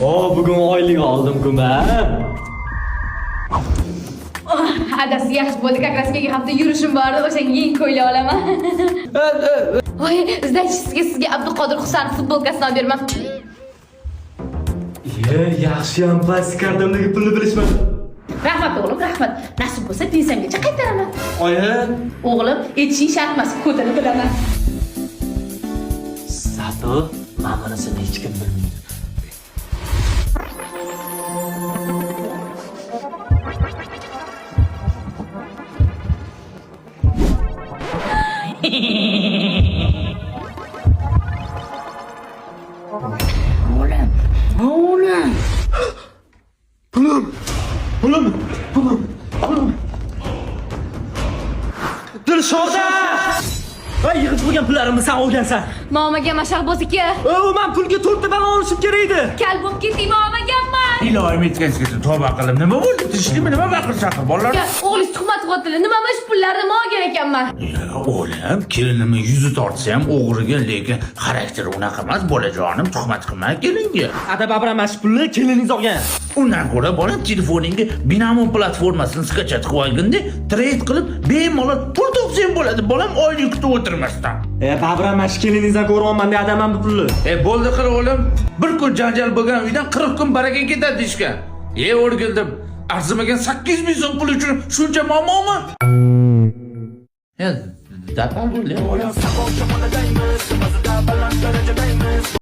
Bugun oylik oldim-ku men. Adasi yaxshi bo'ldi, как раз kelgan hafta yurishim bor, o'shanga yeng ko'ylak olaman. Voy, sizga Abduqodir Husanov futbolkasini olib beraman. Yaxshiyam plastik kartamdagi pulni bilishmadi. Rahmat o'g'lim, rahmat. Nasib bo'lsa tezamgacha qaytaraman. Oyi, O'g'lim, etishing shart emas, kodini bilaman. Sato, men bunisini hech kim bilmaydi. Pulim. Dilshoda! Voy, yig'ib qo'ygan pullarimni sen olgansan. Mamaga mashaq bo'lsa-ki. Men pulga 4 ta balon olishim kerak edi. Kal bo'lib ketding mamagamman. Iloyim yetgancha tavba qilib nima bo'ldi? Tishdimi, nima baqirchaqir bolalar? O'g'lingiz tuhmat qildi. Nima mana shu pullarni men olgan ekanman. O'g'lim, kelinimni yuzi tortsa ham o'g'riga, lekin xarakteri unaqa emas, bolajonim, tuhmat qilmay kelinga. Adab abramas pulni keliningiz olgan. Undan ko'ra bolam telefoningga Binamo platformasini skachat qilib olganda, trade qilib bemalol pul to'psam bo'ladi. Bolam oylik kutib o'tirmasdan. Babramas keliningizdan ko'ryapman de adamman bu pulni. Bo'ldi qil o'g'lim. Bir kun janjal bo'lgan uydan 40 kun baraka ketadi deyishgan. O'rgildim. Arzimagan 8 ming so'm pul uchun shuncha muammomi? Dapal bo'l, o'g'lim.